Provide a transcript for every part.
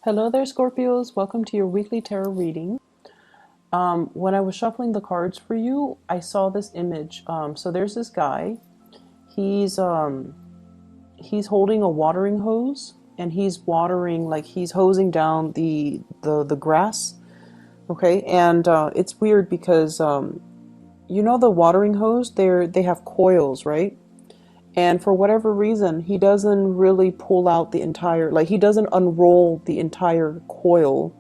Hello there, Scorpios. Welcome to your weekly tarot reading. When I was shuffling the cards for you, I saw this image. So there's this guy. He's he's holding a watering hose, and he's watering, like he's hosing down the grass. Okay, and it's weird because you know the watering hose. They have coils, right? And for whatever reason, he doesn't really pull out the entire, like he doesn't unroll the entire coil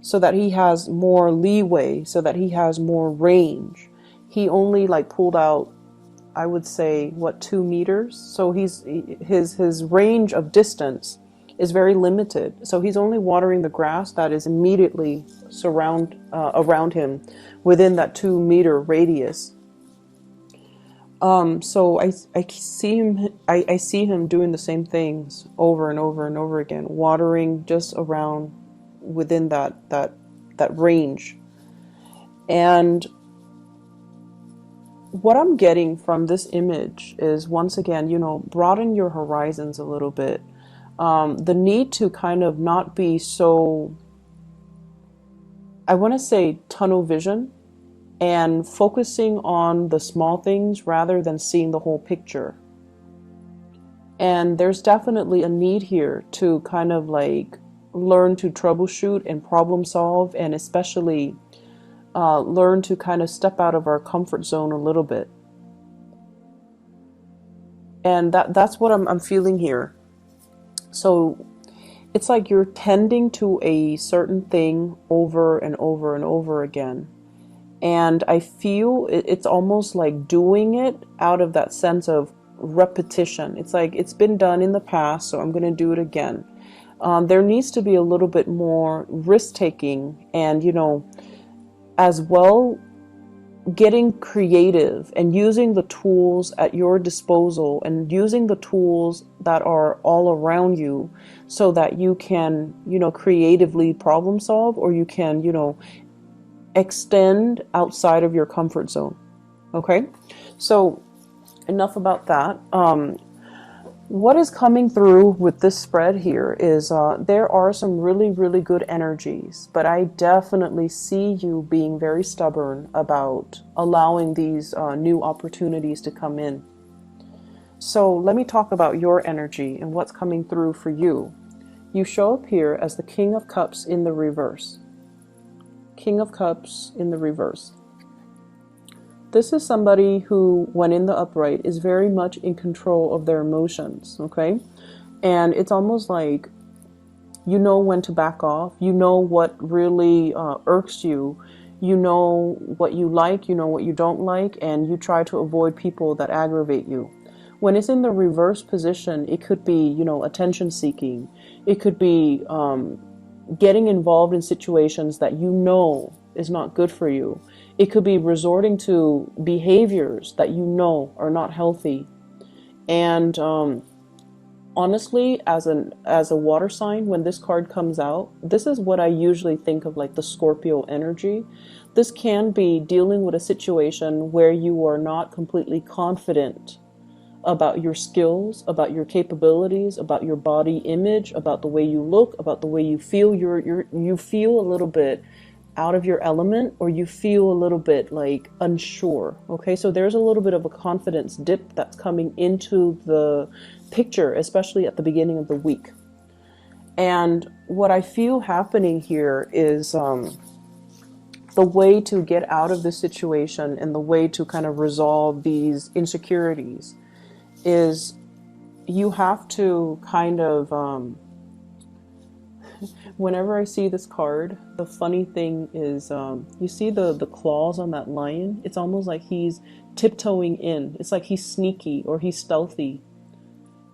so that he has more leeway, so that he has more range. He only like pulled out, I would say, what, 2 meters. So his range of distance is very limited. So he's only watering the grass that is immediately around him within that 2 meter radius. So I see him doing the same things over and over and over again, watering just around within that range. And what I'm getting from this image is, once again, broaden your horizons a little bit. The need to kind of not be so, I want to say, tunnel vision, and focusing on the small things rather than seeing the whole picture. And there's definitely a need here to kind of like learn to troubleshoot and problem solve, and especially learn to kind of step out of our comfort zone a little bit. And that's what I'm feeling here. So it's like you're tending to a certain thing over and over and over again. And I feel it's almost like doing it out of that sense of repetition. It's like it's been done in the past, so I'm going to do it again. There needs to be a little bit more risk-taking and, as well, getting creative and using the tools at your disposal and using the tools that are all around you so that you can, creatively problem solve, or you can, extend outside of your comfort zone. Okay, so enough about that. What is coming through with this spread here is there are some really, really good energies, but I definitely see you being very stubborn about allowing these new opportunities to come in. So let me talk about your energy and what's coming through for you. You show up here as the King of Cups in the reverse. King of Cups in the reverse. This is somebody who, when in the upright, is very much in control of their emotions, okay? And it's almost like you know when to back off. You know what really irks you. You know what you like, you know what you don't like, and you try to avoid people that aggravate you. When it's in the reverse position, it could be, attention seeking. It could be getting involved in situations that you know is not good for you. It could be resorting to behaviors that you know are not healthy. And honestly, as a water sign, when this card comes out, this is what I usually think of, like the Scorpio energy. This can be dealing with a situation where you are not completely confident about your skills, about your capabilities, about your body image, about the way you look, about the way you feel. You feel a little bit out of your element, or you feel a little bit like unsure. Okay, so there's a little bit of a confidence dip that's coming into the picture, especially at the beginning of the week. And what I feel happening here is the way to get out of this situation and the way to kind of resolve these insecurities is you have to kind of, whenever I see this card, the funny thing is, you see the claws on that lion? It's almost like he's tiptoeing in. It's like he's sneaky or he's stealthy.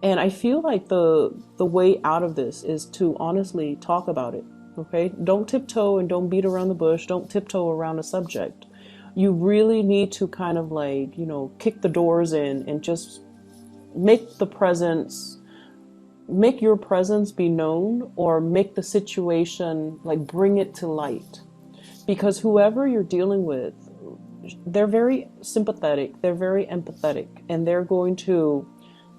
And I feel like the way out of this is to honestly talk about it, okay? Don't tiptoe and don't beat around the bush. Don't tiptoe around a subject. You really need to kind of like, kick the doors in and just make your presence be known, or make the situation, like, bring it to light. Because whoever you're dealing with, they're very sympathetic, they're very empathetic, and they're going to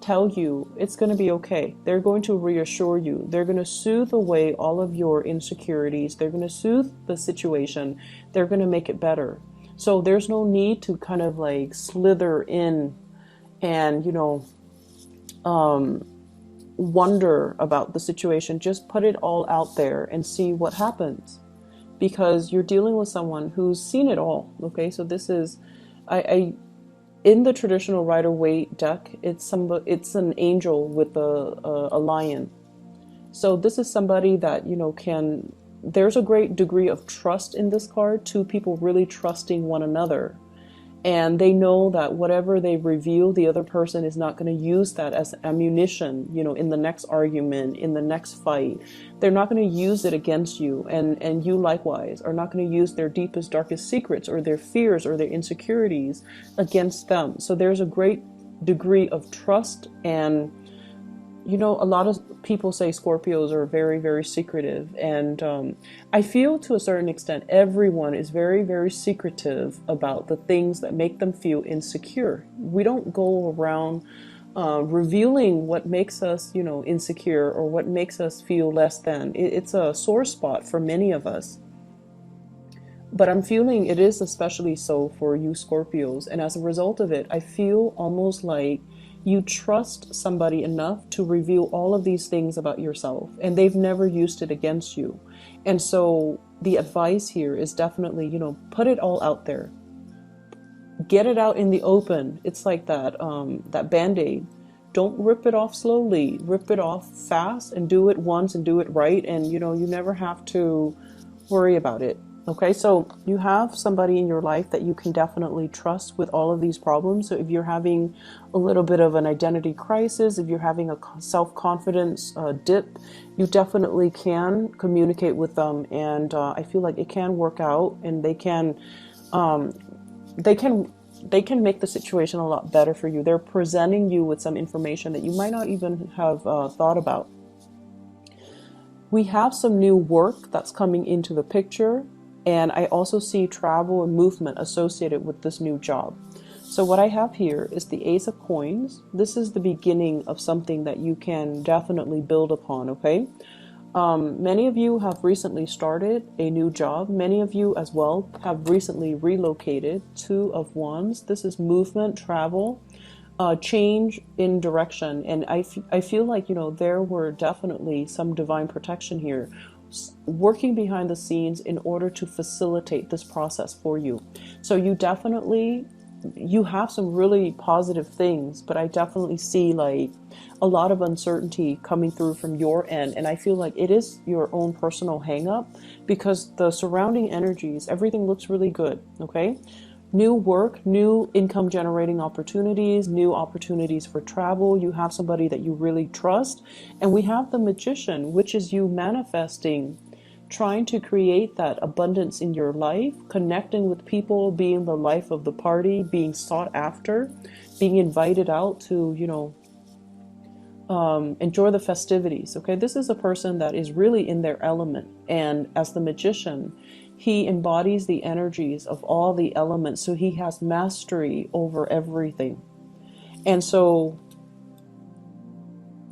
tell you it's going to be okay. They're going to reassure you. They're going to soothe away all of your insecurities. They're going to soothe the situation. They're going to make it better. So there's no need to kind of like slither in and, wonder about the situation. Just put it all out there and see what happens, because you're dealing with someone who's seen it all. Okay, so this is, I in the traditional Rider-Waite deck, it's an angel with a lion. So this is somebody that there's a great degree of trust in this card. Two people really trusting one another. And they know that whatever they reveal, the other person is not going to use that as ammunition, in the next argument, in the next fight. They're not going to use it against you. And you likewise are not going to use their deepest, darkest secrets or their fears or their insecurities against them. So there's a great degree of trust. And, a lot of people say Scorpios are very, very secretive. And I feel to a certain extent, everyone is very, very secretive about the things that make them feel insecure. We don't go around revealing what makes us, insecure or what makes us feel less than. It's a sore spot for many of us. But I'm feeling it is especially so for you Scorpios. And as a result of it, I feel almost like you trust somebody enough to reveal all of these things about yourself, and they've never used it against you. And so the advice here is definitely, put it all out there. Get it out in the open. It's like that Band-Aid. Don't rip it off slowly. Rip it off fast and do it once and do it right. And, you never have to worry about it. Okay, so you have somebody in your life that you can definitely trust with all of these problems. So if you're having a little bit of an identity crisis, if you're having a self-confidence dip, you definitely can communicate with them. And I feel like it can work out, and they can make the situation a lot better for you. They're presenting you with some information that you might not even have thought about. We have some new work that's coming into the picture. And I also see travel and movement associated with this new job. So what I have here is the Ace of Coins. This is the beginning of something that you can definitely build upon, okay? Many of you have recently started a new job. Many of you as well have recently relocated. Two of Wands. This is movement, travel, change in direction. And I feel like, there were definitely some divine protection here, working behind the scenes in order to facilitate this process for you. So you have some really positive things, but I definitely see like a lot of uncertainty coming through from your end. And I feel like it is your own personal hang up, because the surrounding energies, everything looks really good. Okay. New work, new income generating opportunities, new opportunities for travel. You have somebody that you really trust. And we have the Magician, which is you manifesting, trying to create that abundance in your life, connecting with people, being the life of the party, being sought after, being invited out to, enjoy the festivities. Okay, this is a person that is really in their element. And as the Magician, he embodies the energies of all the elements. So he has mastery over everything. And so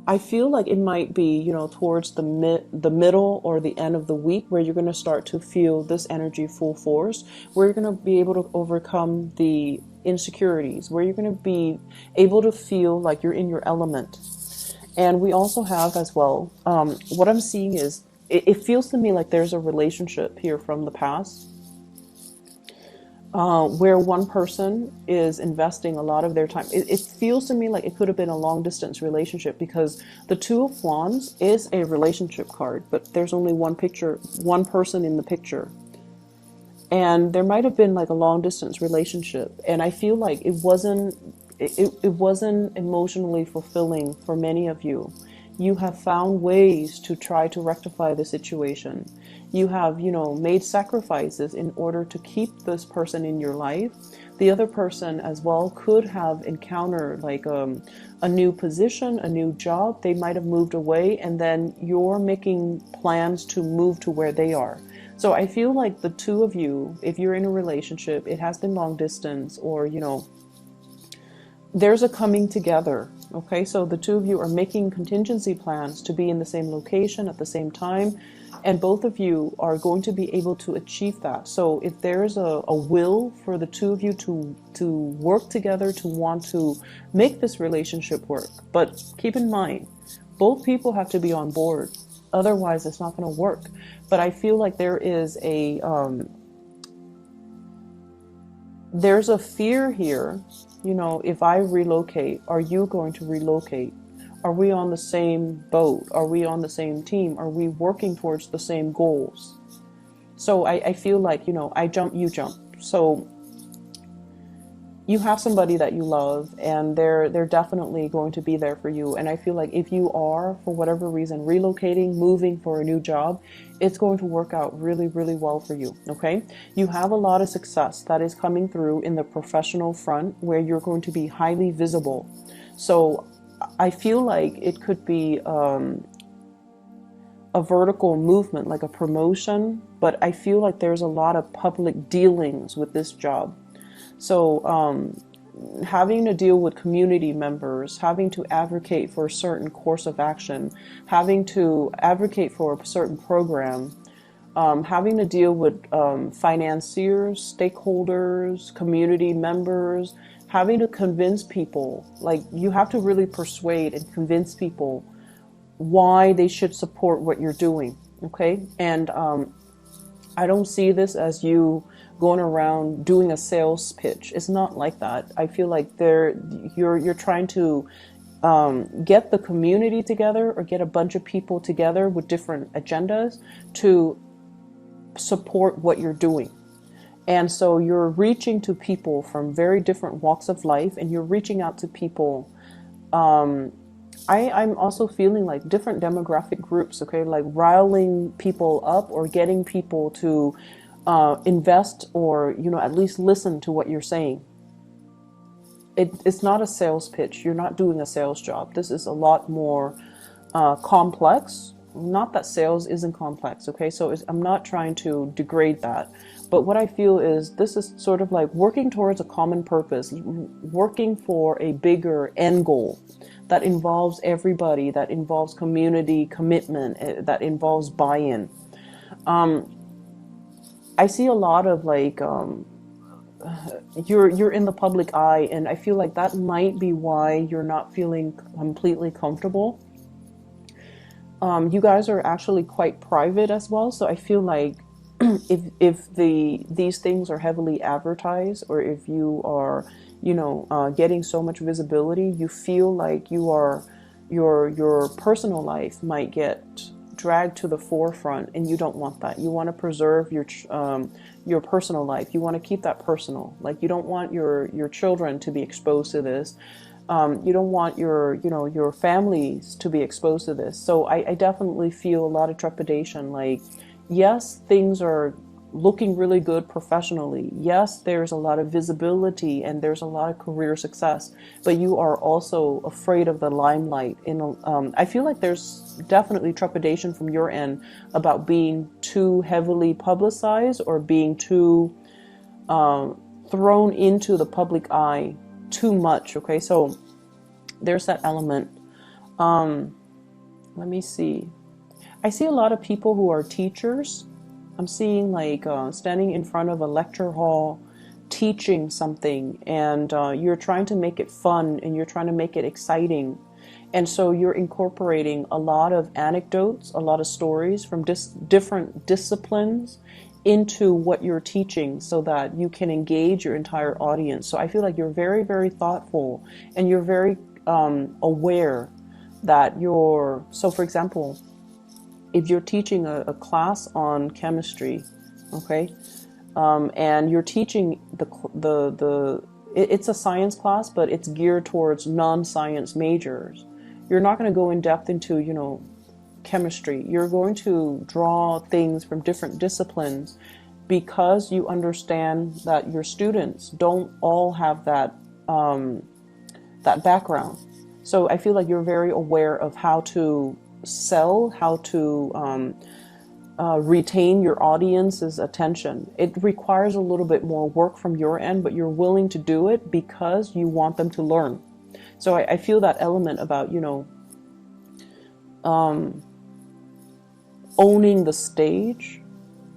I feel like it might be, towards the middle or the end of the week where you're going to start to feel this energy full force, where you're going to be able to overcome the insecurities, where you're going to be able to feel like you're in your element. And we also have as well, what I'm seeing is, it feels to me like there's a relationship here from the past where one person is investing a lot of their time. It feels to me like it could have been a long distance relationship, because the Two of Wands is a relationship card, but there's only one person in the picture. And there might have been like a long distance relationship. And I feel like it wasn't emotionally fulfilling for many of you. You have found ways to try to rectify the situation. You have, made sacrifices in order to keep this person in your life. The other person as well could have encountered like a new position, a new job. They might have moved away, and then you're making plans to move to where they are. So I feel like the two of you, if you're in a relationship, it has been long distance, or, there's a coming together. Okay, so the two of you are making contingency plans to be in the same location at the same time, and both of you are going to be able to achieve that. So if there's a will for the two of you to work together, to want to make this relationship work, but keep in mind, both people have to be on board. Otherwise, it's not going to work. But I feel like there's a fear here. You know, if I relocate, are you going to relocate? Are we on the same boat? Are we on the same team? Are we working towards the same goals? So I feel like, you know, I jump, you jump. So you have somebody that you love, and they're definitely going to be there for you. And I feel like if you are, for whatever reason, relocating, moving for a new job, it's going to work out really, really well for you. Okay, you have a lot of success that is coming through in the professional front, where you're going to be highly visible. So I feel like it could be a vertical movement, like a promotion, but I feel like there's a lot of public dealings with this job. So having to deal with community members, having to advocate for a certain course of action, having to advocate for a certain program, having to deal with financiers, stakeholders, community members, having to convince people, like you have to really persuade and convince people why they should support what you're doing. Okay. And I don't see this as you going around doing a sales pitch. It's not like that. I feel like you're trying to get the community together, or get a bunch of people together with different agendas to support what you're doing. And so you're reaching to people from very different walks of life, and you're reaching out to people. I'm also feeling like different demographic groups, okay, like riling people up or getting people to invest, or, you know, at least listen to what you're saying. It's not a sales pitch. You're not doing a sales job. This is a lot more complex. Not that sales isn't complex, okay? So I'm not trying to degrade that. But what I feel is this is sort of like working towards a common purpose, working for a bigger end goal that involves everybody, that involves community commitment, that involves buy-in. I see a lot of like you're in the public eye, and I feel like that might be why you're not feeling completely comfortable. You guys are actually quite private as well, so I feel like if these things are heavily advertised, or if you are, you know, getting so much visibility, you feel like your personal life might get dragged to the forefront, and you don't want that. You want to preserve your personal life. You want to keep that personal. Like, you don't want your children to be exposed to this. You don't want your families to be exposed to this. So I definitely feel a lot of trepidation. Like, yes, things are looking really good professionally. Yes, there's a lot of visibility and there's a lot of career success, but you are also afraid of the limelight. I feel like there's definitely trepidation from your end about being too heavily publicized, or being too thrown into the public eye too much. Okay, so there's that element. Let me see. I see a lot of people who are teachers. I'm seeing like standing in front of a lecture hall teaching something, and you're trying to make it fun, and you're trying to make it exciting. And so you're incorporating a lot of anecdotes, a lot of stories from different disciplines into what you're teaching, so that you can engage your entire audience. So I feel like you're very, very thoughtful, and you're very aware that so for example, if you're teaching a class on chemistry, okay, and you're teaching it's a science class, but it's geared towards non-science majors. You're not going to go in depth into, chemistry. You're going to draw things from different disciplines, because you understand that your students don't all have that background. So I feel like you're very aware of how to sell, how to retain your audience's attention. It requires a little bit more work from your end, but you're willing to do it because you want them to learn. So I feel that element about, you know, owning the stage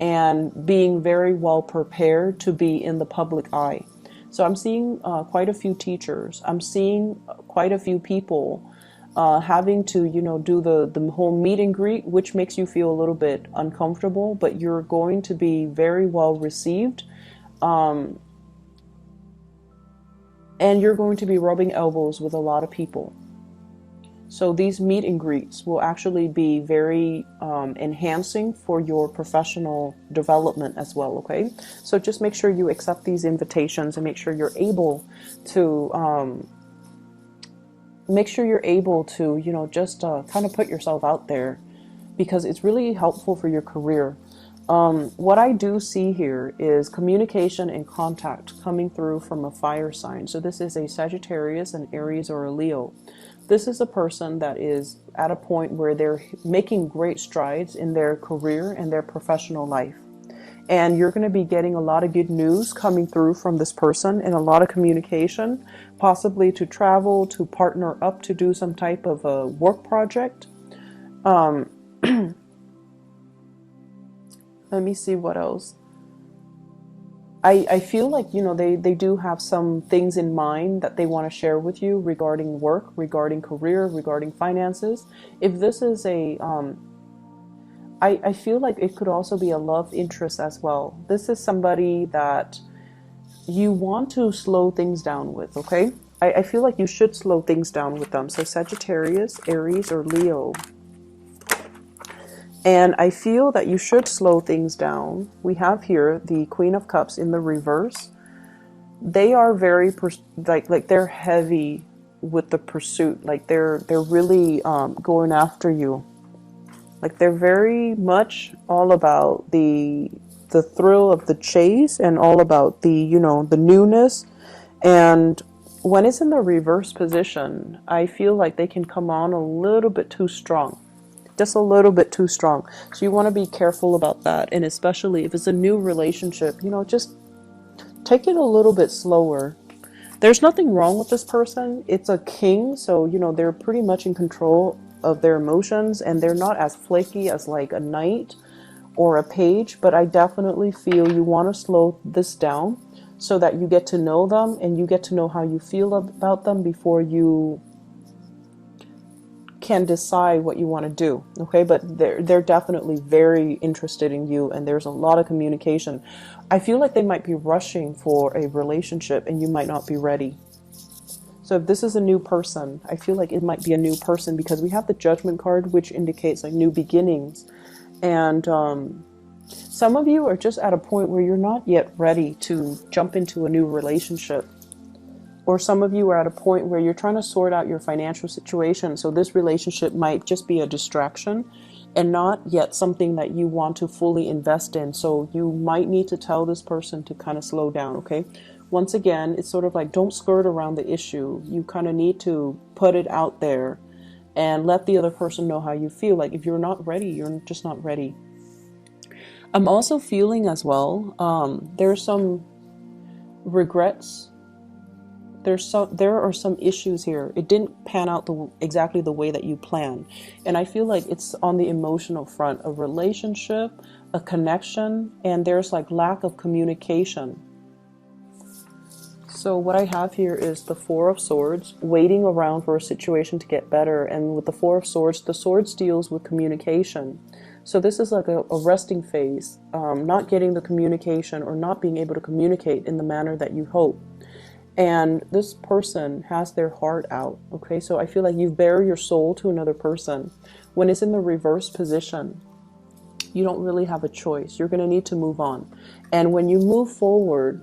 and being very well prepared to be in the public eye. So I'm seeing quite a few teachers. I'm seeing quite a few people having to, you know, do the whole meet and greet, which makes you feel a little bit uncomfortable, but you're going to be very well received. And you're going to be rubbing elbows with a lot of people. So these meet and greets will actually be very enhancing for your professional development as well, okay? So just make sure you accept these invitations and make sure you're able to, you know, just kind of put yourself out there, because it's really helpful for your career. What I do see here is communication and contact coming through from a fire sign. So this is a Sagittarius, an Aries, or a Leo. This is a person that is at a point where they're making great strides in their career and their professional life. And you're going to be getting a lot of good news coming through from this person, and a lot of communication, possibly to travel, to partner up, to do some type of a work project. Let me see what else. I feel like, you know, they do have some things in mind that they want to share with you regarding work, regarding career, regarding finances. If this is a, I feel like it could also be a love interest as well. This is somebody that you want to slow things down with, okay? I feel like you should slow things down with them. So Sagittarius, Aries, or Leo. And I feel that you should slow things down. We have here the Queen of Cups in the reverse. They are very, like they're heavy with the pursuit. Like they're really going after you. Like they're very much all about the thrill of the chase, and all about the, you know, the newness. And when it's in the reverse position, I feel like they can come on a little bit too strong. Just a little bit too strong. So you want to be careful about that. And especially if it's a new relationship, you know, just take it a little bit slower. There's nothing wrong with this person. It's a king, so, you know, they're pretty much in control of their emotions, and they're not as flaky as like a knight or a page. But I definitely feel you want to slow this down so that you get to know them, and you get to know how you feel about them before you can decide what you want to do, okay? But they're definitely very interested in you, and there's a lot of communication. I feel like they might be rushing for a relationship, and you might not be ready. So if this is a new person, I feel like it might be a new person, because we have the Judgment card, which indicates like new beginnings. And some of you are just at a point where you're not yet ready to jump into a new relationship. Or some of you are at a point where you're trying to sort out your financial situation. So this relationship might just be a distraction and not yet something that you want to fully invest in. So you might need to tell this person to kind of slow down, okay? Once again, it's sort of like, don't skirt around the issue. You kind of need to put it out there and let the other person know how you feel. Like if you're not ready, you're just not ready. I'm also feeling as well, there's some regrets. There are some issues here. It didn't pan out exactly the way that you planned. And I feel like it's on the emotional front, a relationship, a connection, and there's like lack of communication. So what I have here is the Four of Swords, waiting around for a situation to get better. And with the Four of Swords, the Swords deals with communication. So this is like a resting phase, not getting the communication or not being able to communicate in the manner that you hope. And this person has their heart out, okay? So I feel like you've bared your soul to another person. When it's in the reverse position, you don't really have a choice. You're going to need to move on. And when you move forward,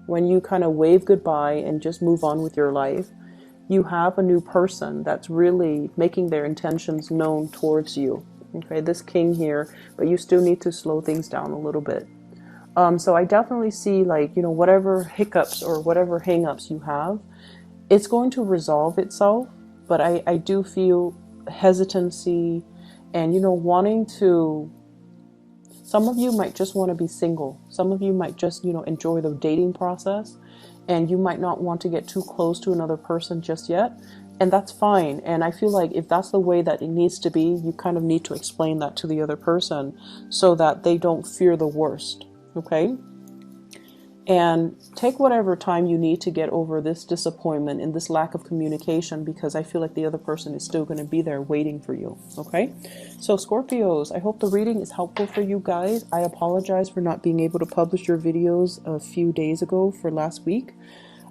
when you kind of wave goodbye and just move on with your life, you have a new person that's really making their intentions known towards you, okay? This king here, but you still need to slow things down a little bit. So I definitely see, like, you know, whatever hiccups or whatever hangups you have, it's going to resolve itself. But I do feel hesitancy and, you know, wanting to, some of you might just want to be single. Some of you might just, you know, enjoy the dating process, and you might not want to get too close to another person just yet. And that's fine. And I feel like if that's the way that it needs to be, you kind of need to explain that to the other person so that they don't fear the worst. Okay? And take whatever time you need to get over this disappointment and this lack of communication, because I feel like the other person is still going to be there waiting for you. Okay? So Scorpios, I hope the reading is helpful for you guys. I apologize for not being able to publish your videos a few days ago for last week.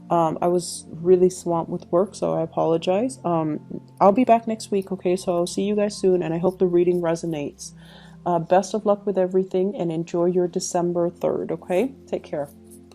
I was really swamped with work, so I apologize. I'll be back next week, okay? So I'll see you guys soon, and I hope the reading resonates. Best of luck with everything, and enjoy your December 3rd, okay? Take care.